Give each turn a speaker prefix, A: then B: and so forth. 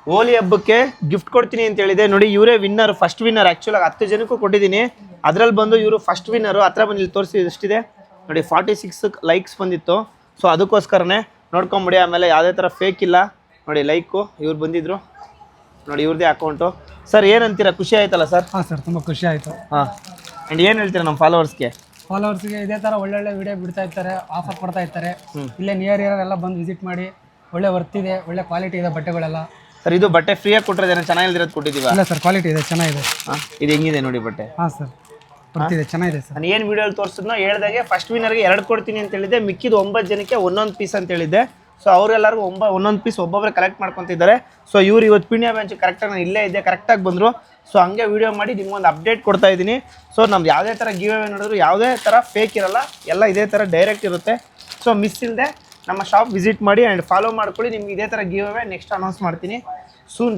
A: ಹೋಲಿ ಹಬ್ಬಕ್ಕೆ ಗಿಫ್ಟ್ ಕೊಡ್ತೀನಿ ಅಂತ ಹೇಳಿದೆ ನೋಡಿ. ಇವರೇ ವಿನ್ನರ್, ಫಸ್ಟ್ ವಿನ್ನರ್. ಆ್ಯಕ್ಚುಲಾಗಿ 10 ಜನಕ್ಕೂ ಕೊಟ್ಟಿದ್ದೀನಿ, ಅದರಲ್ಲಿ ಬಂದು ಇವರು ಫಸ್ಟ್ ವಿನ್ನರು. ಹತ್ರ ಬಂದು ಇಲ್ಲಿ ತೋರಿಸಿ ಎಷ್ಟಿದೆ ನೋಡಿ, 46 ಲೈಕ್ಸ್ ಬಂದಿತ್ತು. ಸೊ ಅದಕ್ಕೋಸ್ಕರನೇ ನೋಡ್ಕೊಂಬಿಡಿ. ಆಮೇಲೆ ಯಾವುದೇ ಥರ ಫೇಕ್ ಇಲ್ಲ ನೋಡಿ. ಲೈಕು ಇವ್ರು ಬಂದಿದ್ರು ನೋಡಿ, ಇವ್ರದ್ದೇ ಅಕೌಂಟು. ಸರ್ ಏನಂತೀರಾ, ಖುಷಿ ಆಯ್ತಲ್ಲ ಸರ್?
B: ಹಾಂ ಸರ್, ತುಂಬ ಖುಷಿ ಆಯಿತು.
A: ಹಾಂ, ಆ್ಯಂಡ್ ಏನು ಹೇಳ್ತೀರಾ ನಮ್ಮ ಫಾಲೋವರ್ಸ್ಗೆ
B: ಇದೇ ಥರ ಒಳ್ಳೊಳ್ಳೆ ವಿಡಿಯೋ ಬಿಡ್ತಾ ಇರ್ತಾರೆ, ಆಫರ್ ಕೊಡ್ತಾ ಇರ್ತಾರೆ. ಇಲ್ಲೇ ನಿಯರ್ ಎಲ್ಲ ಬಂದು ವಿಸಿಟ್ ಮಾಡಿ. ಒಳ್ಳೆ ವರ್ತ್ ಇದೆ, ಒಳ್ಳೆ ಕ್ವಾಲಿಟಿ ಇದೆ ಬಟ್ಟೆಗಳೆಲ್ಲ.
A: ಸರ್ ಇದು ಬಟ್ಟೆ ಫ್ರೀಯಾಗಿ ಕೊಟ್ಟಿರೋದೇನೋ, ಚೆನ್ನಾಗಿಲ್ದಿರೋದು ಕೊಟ್ಟಿದ್ದೀವಿ?
B: ಇಲ್ಲ ಸರ್, ಕ್ವಾಲಿಟಿ ಇದೆ, ಚೆನ್ನಾಗಿದೆ.
A: ಹಾಂ, ಇದು ಹೆಂಗಿದೆ ನೋಡಿ ಬಟ್ಟೆ.
B: ಹಾಂ ಸರ್, ಬರ್ತಿದೆ, ಚೆನ್ನಾಗಿದೆ ಸರ್.
A: ನಾನು ಏನು ವೀಡಿಯೋಲಿ ತೋರಿಸಿದ್ನೋ ಹೇಳ್ದಾಗೆ ಫಸ್ಟ್ ವಿನ್ನರ್ಗೆ 2 ಕೊಡ್ತೀನಿ ಅಂತ ಹೇಳಿದ್ದೆ. ಮಿಕ್ಕಿದ 9 ಜನಕ್ಕೆ ಒಂದೊಂದು ಪೀಸ್ ಅಂತ ಹೇಳಿದ್ದೆ. ಸೊ ಅವರೆಲ್ಲರಿಗೂ ಒಂದೊಂದು ಪೀಸ್ ಒಬ್ಬೊಬ್ಬರೇ ಕಲೆಕ್ಟ್ ಮಾಡ್ಕೊತಿದ್ದಾರೆ. ಸೊ ಇವ್ರು ಇವತ್ತು ಪೀಣ್ಯ ಬ್ಯಾಂಚ್ ಕರೆಕ್ಟಾಗಿ ನಾನು ಇಲ್ಲೇ ಇದ್ದೆ, ಕರೆಕ್ಟಾಗಿ ಬಂದರು. ಸೊ ಹಂಗೆ ವೀಡಿಯೋ ಮಾಡಿ ನಿಮ್ಗೊಂದು ಅಪ್ಡೇಟ್ ಕೊಡ್ತಾ ಇದ್ದೀನಿ. ಸೊ ನಮ್ದು ಯಾವುದೇ ಥರ ಗಿವ್ ಅವೇ ನೋಡಿದ್ರು ಯಾವುದೇ ಥರ ಫೇಕ್ ಇರಲ್ಲ, ಎಲ್ಲ ಇದೇ ಥರ ಡೈರೆಕ್ಟ್ ಇರುತ್ತೆ. ಸೊ ಮಿಸ್ ಇಲ್ಲದೆ ನಮ್ಮ ಶಾಪ್ ವಿಸಿಟ್ ಮಾಡಿ ಆ್ಯಂಡ್ ಫಾಲೋ ಮಾಡ್ಕೊಳ್ಳಿ. ನಿಮ್ಗೆ ಇದೇ ಥರ ಗಿವ್ ಅವೇ ನೆಕ್ಸ್ಟ್ ಅನೌನ್ಸ್ ಮಾಡ್ತೀನಿ ಸೂನ್.